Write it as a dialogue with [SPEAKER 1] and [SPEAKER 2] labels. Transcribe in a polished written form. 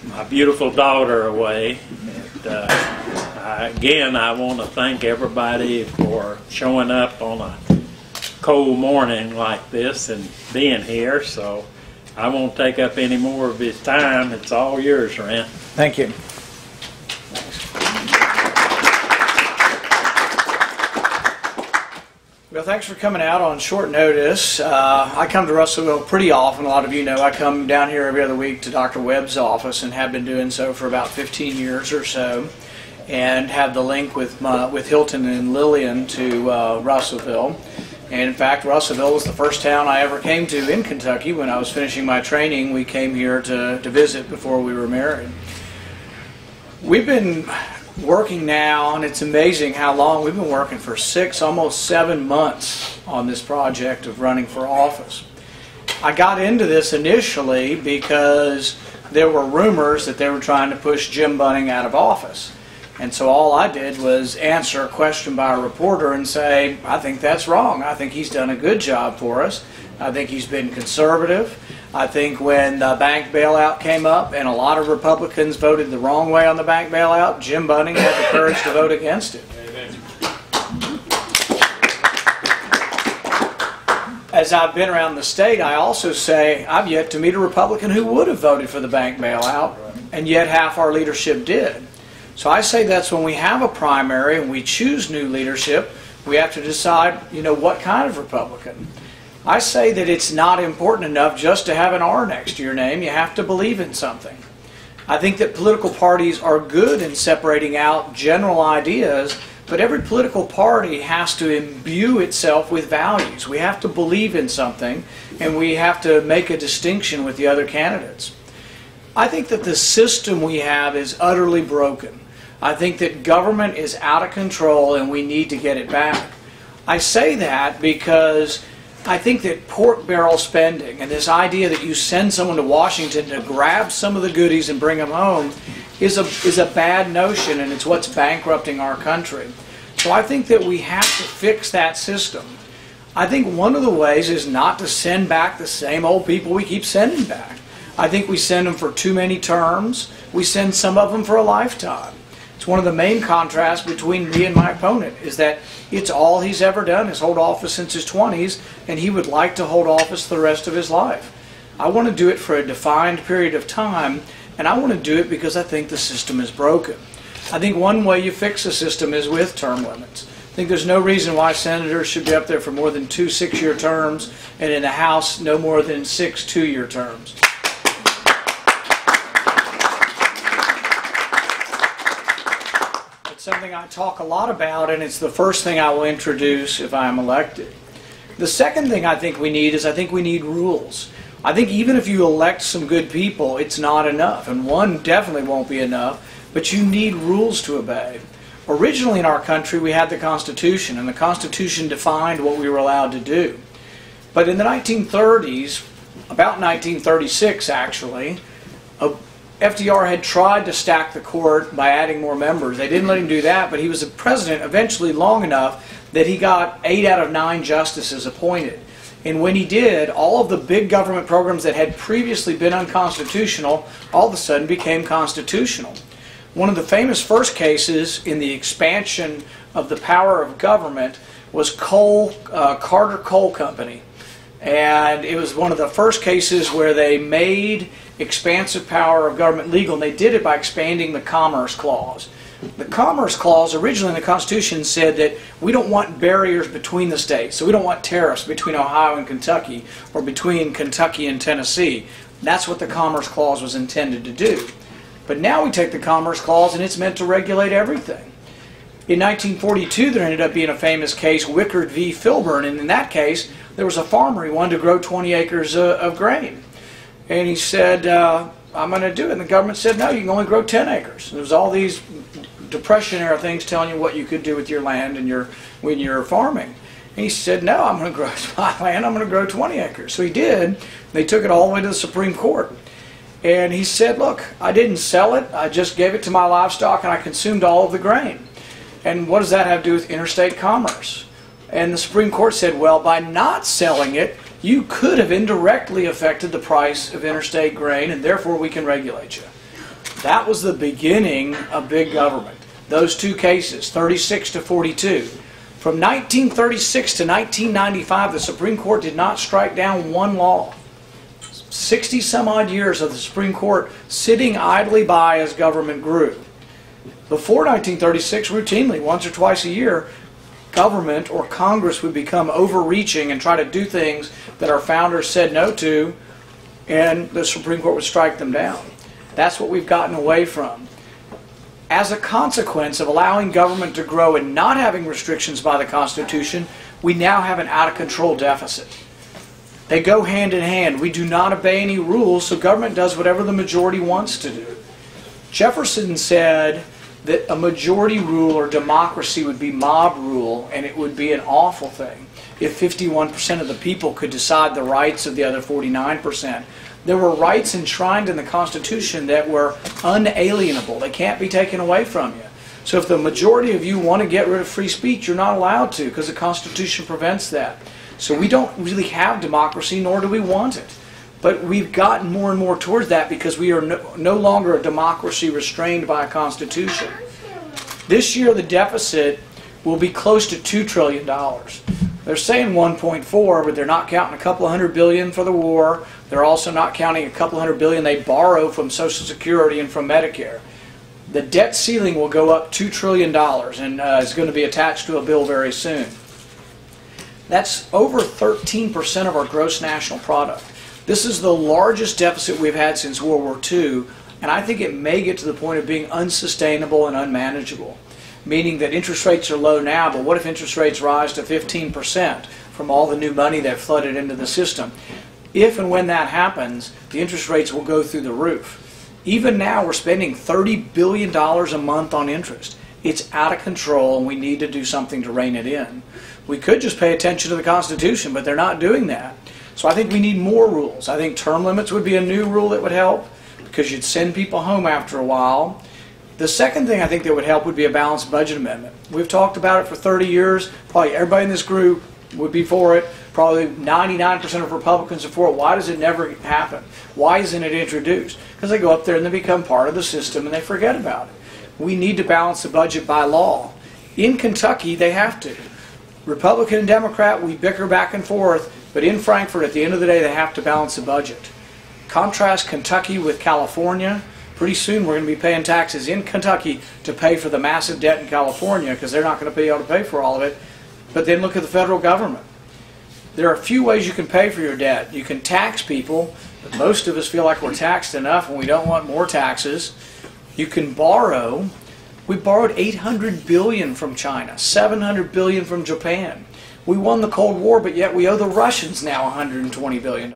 [SPEAKER 1] my beautiful daughter away. Again, I want to thank everybody for showing up on a cold morning like this and being here. So I won't take up any more of his time. It's all yours, Rand.
[SPEAKER 2] Thank you. Well, thanks for coming out on short notice. I come to Russellville pretty often. A lot of you know I come down here every other week to Dr. Webb's office and have been doing so for about 15 years or so, and have the link with Hilton and Lillian to Russellville. And in fact, Russellville was the first town I ever came to in Kentucky. When I was finishing my training, we came here to visit before we were married. We've been working now, and it's amazing how long we've been working, for 6, almost 7 months on this project of running for office. I got into this initially because there were rumors that they were trying to push Jim Bunning out of office. And so all I did was answer a question by a reporter and say, I think that's wrong. I think he's done a good job for us. I think he's been conservative. I think when the bank bailout came up and a lot of Republicans voted the wrong way on the bank bailout, Jim Bunning had the courage to vote against it. As I've been around the state, I also say I've yet to meet a Republican who would have voted for the bank bailout, and yet half our leadership did. So I say that's when we have a primary and we choose new leadership, we have to decide, what kind of Republican. I say that it's not important enough just to have an R next to your name. You have to believe in something. I think that political parties are good in separating out general ideas, but every political party has to imbue itself with values. We have to believe in something, and we have to make a distinction with the other candidates. I think that the system we have is utterly broken. I think that government is out of control and we need to get it back. I say that because I think that pork barrel spending and this idea that you send someone to Washington to grab some of the goodies and bring them home is a bad notion, and it's what's bankrupting our country. So I think that we have to fix that system. I think one of the ways is not to send back the same old people we keep sending back. I think we send them for too many terms. We send some of them for a lifetime. It's one of the main contrasts between me and my opponent, is that it's all he's ever done is hold office since his 20s, and he would like to hold office the rest of his life. I want to do it for a defined period of time, and I want to do it because I think the system is broken. I think one way you fix a system is with term limits. I think there's no reason why senators should be up there for more than 2 6-year terms, and in the House no more than 6 2-year terms. Something I talk a lot about, and it's the first thing I will introduce if I am elected. The second thing I think we need is I think we need rules. I think even if you elect some good people, it's not enough, and one definitely won't be enough, but you need rules to obey. Originally in our country we had the Constitution, and the Constitution defined what we were allowed to do. But in the 1930s, about 1936 actually, FDR had tried to stack the court by adding more members. They didn't let him do that, but he was the president eventually long enough that he got 8 out of 9 justices appointed. And when he did, all of the big government programs that had previously been unconstitutional all of a sudden became constitutional. One of the famous first cases in the expansion of the power of government was Carter Coal Company. And it was one of the first cases where they made expansive power of government legal, and they did it by expanding the Commerce Clause. The Commerce Clause originally in the Constitution said that we don't want barriers between the states, so we don't want tariffs between Ohio and Kentucky or between Kentucky and Tennessee. That's what the Commerce Clause was intended to do. But now we take the Commerce Clause and it's meant to regulate everything. In 1942 there ended up being a famous case, Wickard v. Filburn, and in that case there was a farmer, he wanted to grow 20 acres of grain. And he said, I'm going to do it. And the government said, no, you can only grow 10 acres. And there was all these Depression-era things telling you what you could do with your land and when you're farming. And he said, no, I'm going to grow my land, I'm going to grow 20 acres. So he did. They took it all the way to the Supreme Court. And he said, look, I didn't sell it. I just gave it to my livestock and I consumed all of the grain. And what does that have to do with interstate commerce? And the Supreme Court said, well, by not selling it, you could have indirectly affected the price of interstate grain, and therefore we can regulate you. That was the beginning of big government. Those two cases, 36 to 42. From 1936 to 1995, the Supreme Court did not strike down one law. 60 some odd years of the Supreme Court sitting idly by as government grew. Before 1936, routinely, once or twice a year, government or Congress would become overreaching and try to do things that our founders said no to, and the Supreme Court would strike them down. That's what we've gotten away from. As a consequence of allowing government to grow and not having restrictions by the Constitution, we now have an out-of-control deficit. They go hand in hand. We do not obey any rules, so government does whatever the majority wants to do. Jefferson said that a majority rule or democracy would be mob rule, and it would be an awful thing if 51% of the people could decide the rights of the other 49%. There were rights enshrined in the Constitution that were unalienable. They can't be taken away from you. So if the majority of you want to get rid of free speech, you're not allowed to, because the Constitution prevents that. So we don't really have democracy, nor do we want it. But we've gotten more and more towards that because we are no longer a democracy restrained by a Constitution. This year the deficit will be close to $2 trillion. They're saying 1.4, but they're not counting a couple $100 billion for the war. They're also not counting a couple $100 billion they borrow from Social Security and from Medicare. The debt ceiling will go up $2 trillion and is going to be attached to a bill very soon. That's over 13% of our gross national product. This is the largest deficit we've had since World War II, and I think it may get to the point of being unsustainable and unmanageable. Meaning that interest rates are low now, but what if interest rates rise to 15% from all the new money that flooded into the system? If and when that happens, the interest rates will go through the roof. Even now, we're spending $30 billion a month on interest. It's out of control, and we need to do something to rein it in. We could just pay attention to the Constitution, but they're not doing that. So I think we need more rules. I think term limits would be a new rule that would help, because you'd send people home after a while. The second thing I think that would help would be a balanced budget amendment. We've talked about it for 30 years. Probably everybody in this group would be for it. Probably 99% of Republicans are for it. Why does it never happen? Why isn't it introduced? Because they go up there and they become part of the system and they forget about it. We need to balance the budget by law. In Kentucky, they have to. Republican and Democrat, we bicker back and forth, but in Frankfort, at the end of the day, they have to balance the budget. Contrast Kentucky with California. Pretty soon we're going to be paying taxes in Kentucky to pay for the massive debt in California because they're not going to be able to pay for all of it. But then look at the federal government. There are a few ways you can pay for your debt. You can tax people, but most of us feel like we're taxed enough and we don't want more taxes. You can borrow. We borrowed $800 billion from China, $700 billion from Japan. We won the Cold War, but yet we owe the Russians now $120 billion.